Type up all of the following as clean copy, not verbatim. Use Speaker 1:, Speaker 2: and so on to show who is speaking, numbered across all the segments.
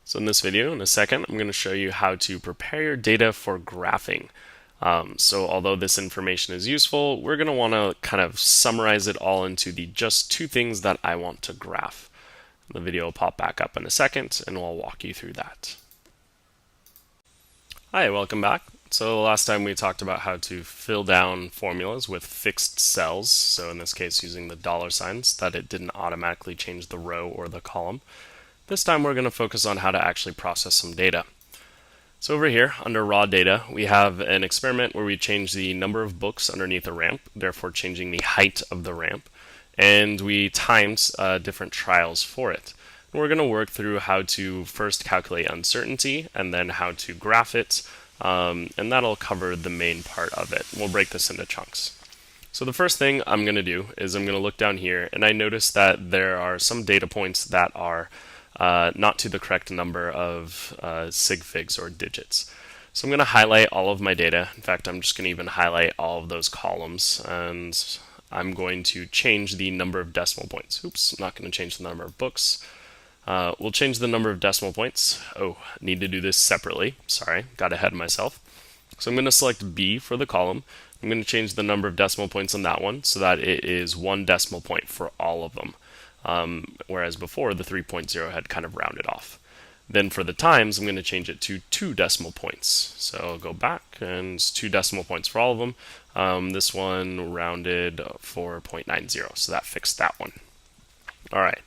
Speaker 1: So in this video, in a second, I'm going to show you how to prepare your data for graphing. So although this information is useful, we're going to want to kind of summarize it all into the just two things that I want to graph. The video will pop back up in a second, and we'll walk you through that. Hi, welcome back. So last time we talked about how to fill down formulas with fixed cells. So in this case, using the dollar signs, that it didn't automatically change the row or the column. This time we're going to focus on how to actually process some data. So over here, under raw data, we have an experiment where we change the number of books underneath a ramp, therefore changing the height of the ramp, and we timed different trials for it. And we're going to work through how to first calculate uncertainty and then how to graph it, and that'll cover the main part of it. We'll break this into chunks. So the first thing I'm going to do is I'm going to look down here, and I notice that there are some data points that are not to the correct number of sig figs or digits. So I'm going to highlight all of my data. In fact, I'm just going to even highlight all of those columns, and I'm going to change the number of decimal points. Oops, I'm not going to change the number of books. We'll change the number of decimal points. Oh, need to do this separately. Sorry, got ahead of myself. So I'm going to select B for the column. I'm going to change the number of decimal points on that one so that it is 1 decimal point for all of them. Whereas before the 3.0 had kind of rounded off. Then for the times, I'm going to change it to 2 decimal points. So I'll go back and it's 2 decimal points for all of them. This one rounded 4.90, so that fixed that one. All right.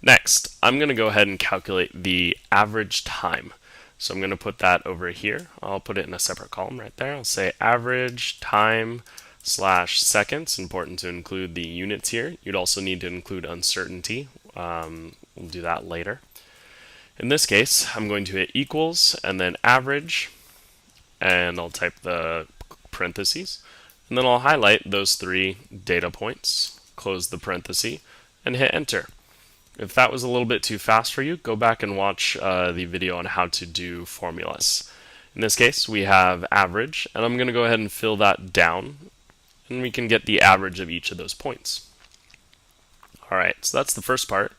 Speaker 1: Next, I'm going to go ahead and calculate the average time. So I'm going to put that over here. I'll put it in a separate column right there. I'll say average time / seconds. Important to include the units here. You'd also need to include uncertainty. We'll do that later. In this case, I'm going to hit equals and then average, and I'll type the parentheses, and then I'll highlight those 3 data points, close the parenthesis, and hit enter. If that was a little bit too fast for you, go back and watch the video on how to do formulas. In this case, we have average, and I'm going to go ahead and fill that down, and we can get the average of each of those points. Alright, so that's the first part.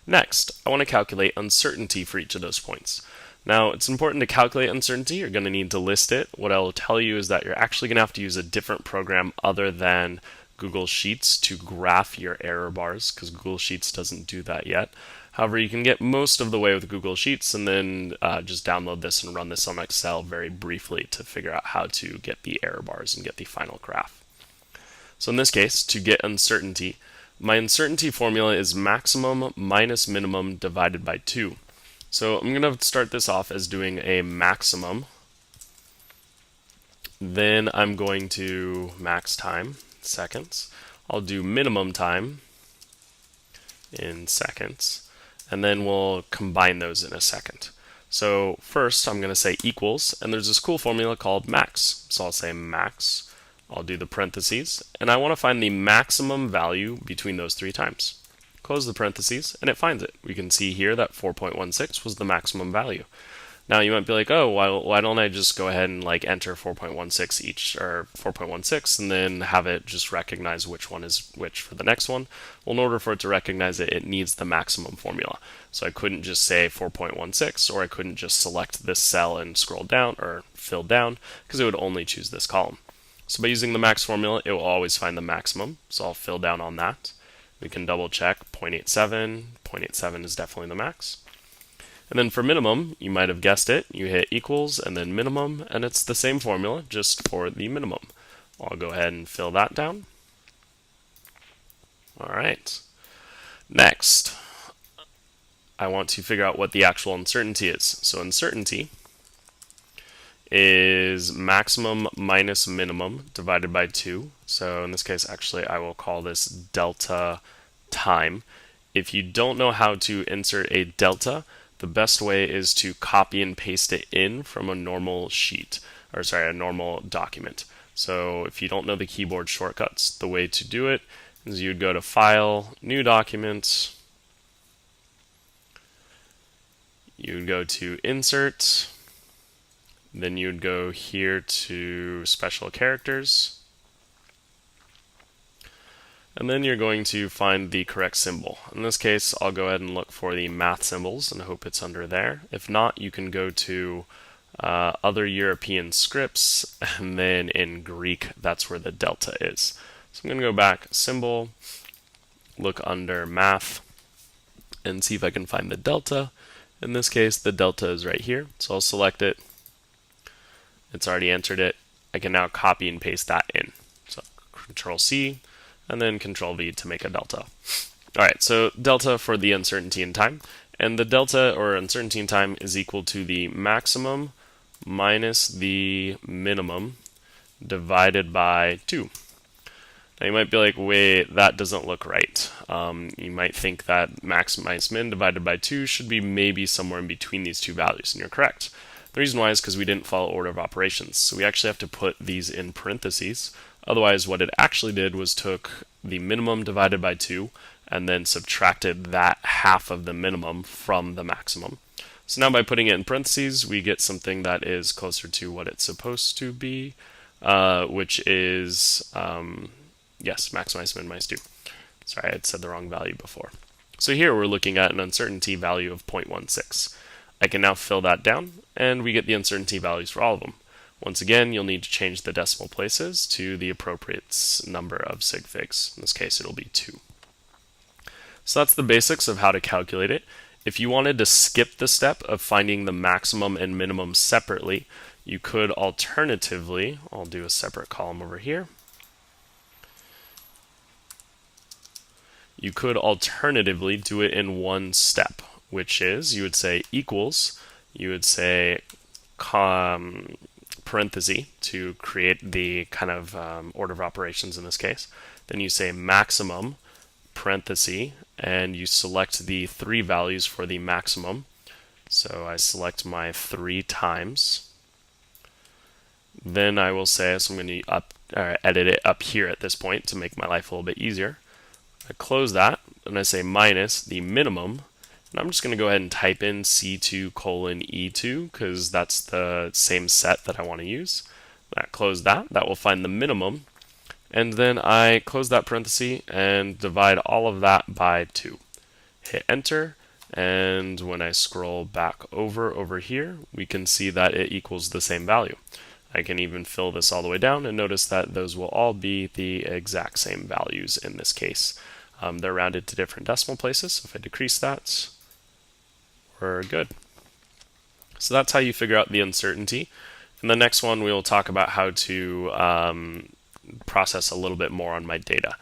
Speaker 1: Next, I want to calculate uncertainty for each of those points. Now, it's important to calculate uncertainty. You're going to need to list it. What I'll tell you is that you're actually going to have to use a different program other than Google Sheets to graph your error bars, because Google Sheets doesn't do that yet. However, you can get most of the way with Google Sheets and then just download this and run this on Excel very briefly to figure out how to get the error bars and get the final graph. So in this case, to get uncertainty, my uncertainty formula is maximum minus minimum divided by 2. So I'm going to start this off as doing a maximum. Then I'm going to max time, seconds. I'll do minimum time in seconds. And then we'll combine those in a second. So first I'm going to say equals, and there's this cool formula called max. So I'll say max. I'll do the parentheses, and I want to find the maximum value between those 3 times. Close the parentheses, and it finds it. We can see here that 4.16 was the maximum value. Now you might be like, oh, why don't I just go ahead and enter 4.16 each, or 4.16, and then have it just recognize which one is which for the next one? Well, in order for it to recognize it, it needs the maximum formula. So I couldn't just say 4.16, or I couldn't just select this cell and scroll down or fill down, because it would only choose this column. So by using the max formula, it will always find the maximum. So I'll fill down on that. We can double check 0.87. 0.87 is definitely the max. And then for minimum, you might have guessed it. You hit equals and then minimum, and it's the same formula just for the minimum. I'll go ahead and fill that down. All right. Next, I want to figure out what the actual uncertainty is. So uncertainty is maximum minus minimum divided by 2. So in this case, actually, I will call this delta time. If you don't know how to insert a delta, the best way is to copy and paste it in from a normal sheet, or sorry, a normal document. So if you don't know the keyboard shortcuts, the way to do it is you'd go to File, New Document, you'd go to Insert, then you'd go here to Special Characters, and then you're going to find the correct symbol. In this case, I'll go ahead and look for the math symbols and hope it's under there. If not, you can go to other European scripts, and then in Greek, that's where the delta is. So I'm going to go back, symbol, look under math, and see if I can find the delta. In this case, the delta is right here, so I'll select it. It's already entered it. I can now copy and paste that in. So Control C, and then Control V to make a delta. Alright, so delta for the uncertainty in time, and the delta or uncertainty in time is equal to the maximum minus the minimum divided by 2. Now you might be like, wait, that doesn't look right. You might think that max minus min divided by 2 should be maybe somewhere in between these two values, and you're correct. The reason why is because we didn't follow order of operations, so we actually have to put these in parentheses. Otherwise, what it actually did was took the minimum divided by 2 and then subtracted that half of the minimum from the maximum. So now by putting it in parentheses, we get something that is closer to what it's supposed to be, which is, yes, max minus min minus 2. Sorry, I had said the wrong value before. So here we're looking at an uncertainty value of 0.16. I can now fill that down, and we get the uncertainty values for all of them. Once again, you'll need to change the decimal places to the appropriate number of sig figs. In this case, it'll be 2. So that's the basics of how to calculate it. If you wanted to skip the step of finding the maximum and minimum separately, you could alternatively, I'll do a separate column over here. You could alternatively do it in one step, which is you would say equals, you would say parenthesis to create the kind of order of operations in this case. Then you say maximum, parenthesis, and you select the 3 values for the maximum. So I select my 3 times. Then I will say, so I'm going to edit it up here at this point to make my life a little bit easier. I close that, and I say minus the minimum, and I'm just going to go ahead and type in C2 colon E2 because that's the same set that I want to use. I close that, that will find the minimum, and then I close that parenthesis and divide all of that by 2. Hit enter, and when I scroll back over here, we can see that it equals the same value. I can even fill this all the way down and notice that those will all be the exact same values in this case. They're rounded to different decimal places, so if I decrease that, we're good. So that's how you figure out the uncertainty. In the next one, we will talk about how to process a little bit more on my data.